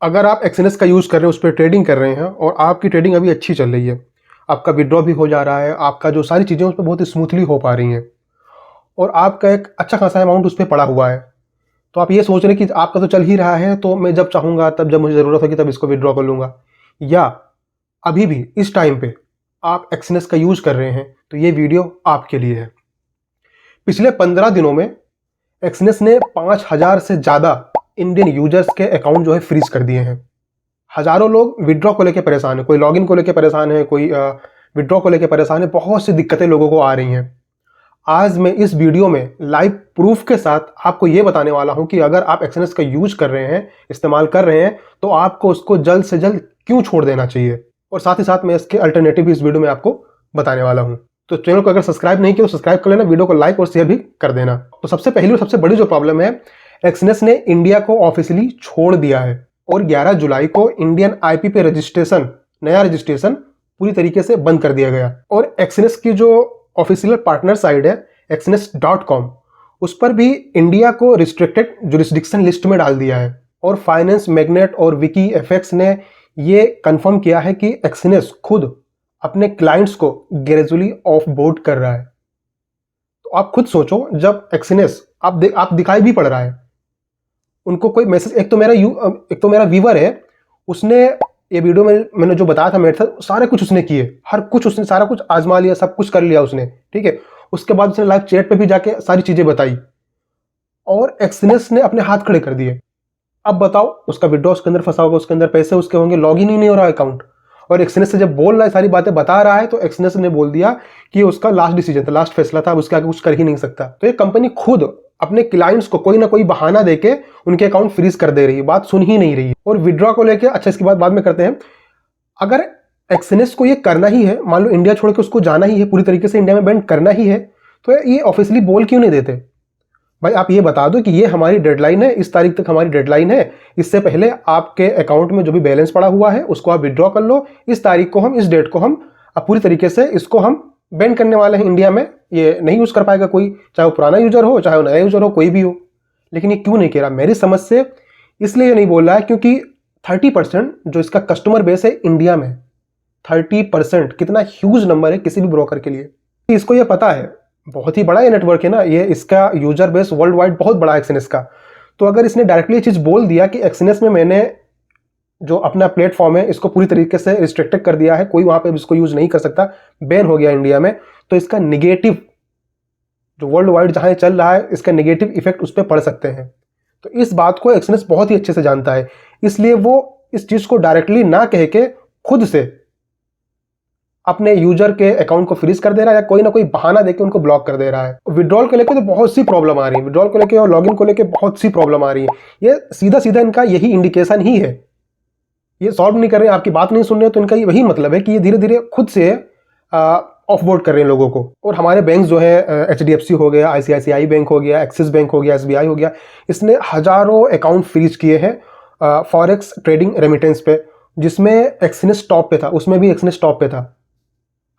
अगर आप एक्सएनएस का यूज़ कर रहे हैं, उस पे ट्रेडिंग कर रहे हैं और आपकी ट्रेडिंग अभी अच्छी चल रही है, आपका विथड्रॉ भी हो जा रहा है, आपका जो सारी चीज़ें उस पे बहुत ही स्मूथली हो पा रही हैं और आपका एक अच्छा खासा अमाउंट उस पे पड़ा हुआ है, तो आप ये सोच रहे हैं कि आपका तो चल ही रहा है, तो मैं जब चाहूँगा तब, जब मुझे ज़रूरत होगी तब इसको विथड्रॉ कर लूँगा। या अभी भी इस टाइम पे आप एक्सएनएस का यूज़ कर रहे हैं, तो ये वीडियो आपके लिए है। पिछले 15 दिनों में एक्सएनएस ने 5000 से ज़्यादा इंडियन यूजर्स के अकाउंट जो है फ्रीज कर दिए हैं। हज़ारों लोग विथड्रॉ को लेकर परेशान है, कोई लॉगिन को लेकर परेशान है, कोई विथड्रॉ को लेकर परेशान है, बहुत सी दिक्कतें लोगों को आ रही हैं। आज मैं इस वीडियो में लाइव प्रूफ के साथ आपको ये बताने वाला हूं कि अगर आप एक्सएनएस का यूज कर रहे हैं, इस्तेमाल कर रहे हैं, तो आपको उसको जल्द से जल्द क्यों छोड़ देना चाहिए, और साथ ही साथ मैं इसके अल्टरनेटिव भी इस वीडियो में आपको बताने वाला हूं। तो चैनल को अगर सब्सक्राइब नहीं किया तो सब्सक्राइब कर लेना, वीडियो को लाइक और शेयर भी कर देना। तो सबसे पहली और सबसे बड़ी जो प्रॉब्लम है, एक्सएनएस ने इंडिया को ऑफिशियली छोड़ दिया है और 11 जुलाई को इंडियन आईपी पे रजिस्ट्रेशन, नया रजिस्ट्रेशन पूरी तरीके से बंद कर दिया गया। और एक्सएनएस की जो ऑफिशियल पार्टनर साइट है exnes.com, उस पर भी इंडिया को रिस्ट्रिक्टेड जुरिस्डिक्शन लिस्ट में डाल दिया है। और फाइनेंस मैग्नेट और विकी एफएक्स ने ये कंफर्म किया है कि एक्सएनएस खुद अपने क्लाइंट्स को ग्रेजुअली ऑफ बोर्ड कर रहा है। तो आप खुद सोचो, जब एक्सएनएस आप दिखाई भी पड़ रहा है, उनको कोई मैसेज, एक तो मेरा व्यूवर है, उसने ये वीडियो में मैंने जो बताया था मेथड, सारे कुछ उसने किए, हर कुछ उसने, सारा कुछ आजमा लिया, सब कुछ कर लिया उसने, ठीक है। उसके बाद उसने लाइव चैट पे भी जाके सारी चीजें बताई और एक्सएनएस ने अपने हाथ खड़े कर दिए। अब बताओ, उसका विड्रॉ उसके अंदर फंसा होगा, उसके अंदर पैसे उसके होंगे, लॉगिन ही नहीं हो रहा अकाउंट, और एक्सएनएस से जब बोल रहा है, सारी बातें बता रहा है, तो एक्सएनएस ने बोल दिया कि उसका लास्ट डिसीजन था, लास्ट फैसला था, उसके आगे कुछ कर ही नहीं सकता। तो ये कंपनी खुद अपने क्लाइंट्स को कोई ना कोई बहाना देके उनके अकाउंट फ्रीज कर दे रही है, बात सुन ही नहीं रही है। और विड्रॉ को लेके, अच्छा इसकी बात बाद में करते हैं, अगर एक्सएनएस को ये करना ही है, मान लो इंडिया छोड़ के उसको जाना ही है, पूरी तरीके से इंडिया में बैंड करना ही है, तो ये ऑफिशियली बोल क्यों नहीं देते? भाई आप ये बता दो कि ये हमारी डेडलाइन है, इस तारीख तक हमारी डेडलाइन है, इससे पहले आपके अकाउंट में जो भी बैलेंस पड़ा हुआ है उसको आप विड्रॉ कर लो, इस तारीख को हम, इस डेट को हम पूरी तरीके से इसको हम बैन करने वाले हैं, इंडिया में ये नहीं यूज कर पाएगा कोई, चाहे वो पुराना यूजर हो, चाहे वो नया यूजर हो, कोई भी हो। लेकिन ये क्यों नहीं कह रहा? मेरी समझ से इसलिए नहीं बोल रहा है क्योंकि 30% जो इसका कस्टमर बेस है इंडिया में, 30% कितना ह्यूज नंबर है किसी भी ब्रोकर के लिए। इसको ये पता है, बहुत ही बड़ा ये नेटवर्क है ना ये, इसका यूजर बेस वर्ल्ड वाइड बहुत बड़ा है एक्सएनएस का। तो अगर इसने डायरेक्टली ये चीज बोल दिया कि एक्सएनएस में मैंने जो अपना प्लेटफॉर्म है इसको पूरी तरीके से रिस्ट्रिक्टेड कर दिया है, कोई वहां पे इसको यूज नहीं कर सकता, बैन हो गया इंडिया में, तो इसका नेगेटिव जो वर्ल्ड वाइड जहां चल रहा है, इसका नेगेटिव इफेक्ट उस पर पड़ सकते हैं। तो इस बात को एक्सएनएस बहुत ही अच्छे से जानता है, इसलिए वो इस चीज को डायरेक्टली ना कह के खुद से अपने यूजर के अकाउंट को फ्रीज कर दे रहा है, या कोई ना कोई बहाना देके उनको ब्लॉक कर दे रहा है। विड्रॉल को लेके तो बहुत सी प्रॉब्लम आ रही है, विड्रॉल को लेके और लॉगिन को लेके बहुत सी प्रॉब्लम आ रही है। ये सीधा सीधा इनका यही इंडिकेशन ही है, ये सॉल्व नहीं कर रहे हैं, आपकी बात नहीं सुन रहे, तो इनका यही मतलब है कि ये धीरे धीरे खुद से ऑफ बोर्ड कर रहे हैं लोगों को। और हमारे बैंक जो है, एचडीएफसी हो गया, आईसीआईसीआई बैंक हो गया, एक्सिस बैंक हो गया, एसबीआई हो गया, इसने हजारों अकाउंट फ्रीज किए हैं फॉरेक्स ट्रेडिंग रेमिटेंस पे, जिसमें एक्सएनएस टॉप पे था, उसमें भी एक्सएनएस टॉप पे था।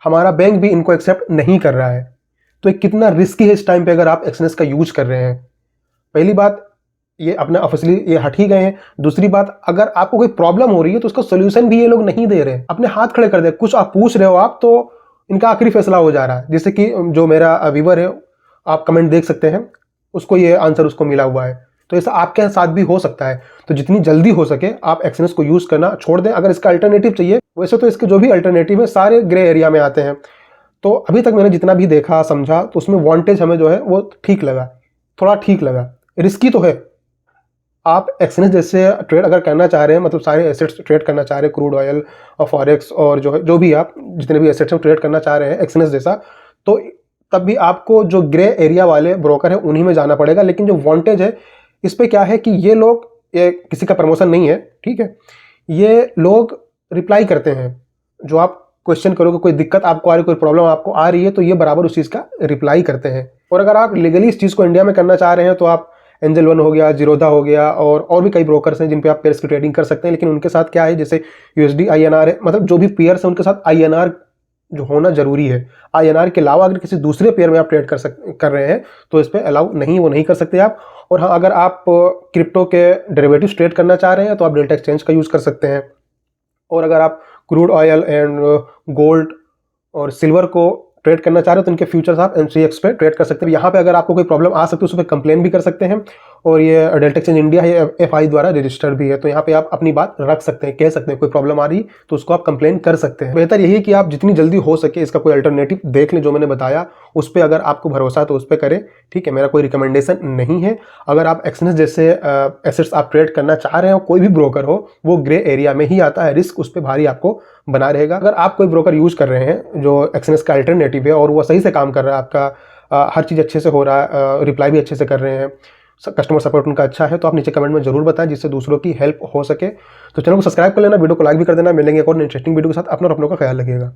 हमारा बैंक भी इनको एक्सेप्ट नहीं कर रहा है। तो ये कितना रिस्की है इस टाइम पे अगर आप एक्सएनएस का यूज कर रहे हैं। पहली बात, ये अपना ऑफिशियली ये हट ही गए हैं। दूसरी बात, अगर आपको कोई प्रॉब्लम हो रही है तो उसका सोल्यूशन भी ये लोग नहीं दे रहे, अपने हाथ खड़े कर दे। कुछ आप पूछ रहे हो आप, तो इनका आखिरी फैसला हो जा रहा है। जैसे कि जो मेरा व्यूवर है, आप कमेंट देख सकते हैं, उसको ये आंसर उसको मिला हुआ है, तो ऐसा आपके साथ भी हो सकता है। तो जितनी जल्दी हो सके आप एक्सएनएस को यूज करना छोड़ दें। अगर इसका अल्टरनेटिव चाहिए, वैसे तो इसके जो भी अल्टरनेटिव है सारे ग्रे एरिया में आते हैं। तो अभी तक मैंने जितना भी देखा समझा, तो उसमें वांटेज हमें जो है वो ठीक लगा, थोड़ा ठीक लगा। रिस्की तो है, आप एक्सएनएस जैसे ट्रेड अगर करना चाह रहे हैं, मतलब सारे एसेट्स ट्रेड करना चाह रहे हैं, क्रूड ऑयल और फॉरेक्स और जो भी आप जितने भी एसेट्स ट्रेड करना चाह रहे हैं एक्सएनएस जैसा, तो तब भी आपको जो ग्रे एरिया वाले ब्रोकर है उन्हीं में जाना पड़ेगा। लेकिन जो वांटेज है इस पे क्या है कि ये लोग, ये किसी का प्रमोशन नहीं है, ठीक है, ये लोग रिप्लाई करते हैं। जो आप क्वेश्चन करोगे, कोई दिक्कत आपको आ रही है, कोई प्रॉब्लम आपको आ रही है, तो ये बराबर उस चीज़ का रिप्लाई करते हैं। और अगर आप लीगली इस चीज़ को इंडिया में करना चाह रहे हैं, तो आप एंजल वन हो गया, जीरोधा हो गया, और भी कई ब्रोकर्स हैं जिन पे आप पेयर्स की ट्रेडिंग कर सकते हैं। लेकिन उनके साथ क्या है, जैसे यूएसडी आईएनआर है, मतलब जो भी पेयर्स हैं उनके साथ आईएनआर जो होना जरूरी है। आईएनआर के अलावा अगर किसी दूसरे पेयर में आप ट्रेड कर रहे हैं तो इस पर अलाउ नहीं, वो नहीं कर सकते आप। और हाँ, अगर आप क्रिप्टो के डेरिवेटिव्स ट्रेड करना चाह रहे हैं तो आप डेल्टा एक्सचेंज का यूज़ कर सकते हैं। और अगर आप क्रूड ऑयल एंड गोल्ड और सिल्वर को ट्रेड करना चाह रहे हो तो इनके फ्यूचर्स आप MCX पे ट्रेड कर सकते हैं। यहाँ पे अगर आपको कोई प्रॉब्लम आ सकती है उस पर कंप्लेन भी कर सकते हैं, और ये डेल्टा एक्सचेंज इंडिया है, ये FI द्वारा रजिस्टर्ड भी है, तो यहाँ पे आप अपनी बात रख सकते हैं, कह सकते हैं कोई प्रॉब्लम आ रही तो उसको आप कंप्लेन कर सकते हैं। बेहतर यही है कि आप जितनी जल्दी हो सके इसका कोई अल्टरनेटिव देख लें, जो मैंने बताया उस पर अगर आपको भरोसा है तो उस पर करें, ठीक है। मेरा कोई रिकमेंडेशन नहीं है। अगर आप एक्सचेंज जैसे एसेट्स आप ट्रेड करना चाह रहे हो, कोई भी ब्रोकर हो, वो ग्रे एरिया में ही आता है, रिस्क उस पर भारी आपको बना रहेगा। अगर आप कोई ब्रोकर यूज कर रहे हैं जो एक्सचेंज का अल्टरनेटिव है और वो सही से काम कर रहा है, आपका हर चीज़ अच्छे से हो रहा है, रिप्लाई भी अच्छे से कर रहे हैं, कस्टमर सपोर्ट उनका अच्छा है, तो आप नीचे कमेंट में जरूर बताएं जिससे दूसरों की हेल्प हो सके। तो चैनल को सब्सक्राइब कर लेना, वीडियो को लाइक भी कर देना। मिलेंगे एक और इंटरेस्टिंग वीडियो के साथ। अपना और अपनों का ख्याल रखिएगा।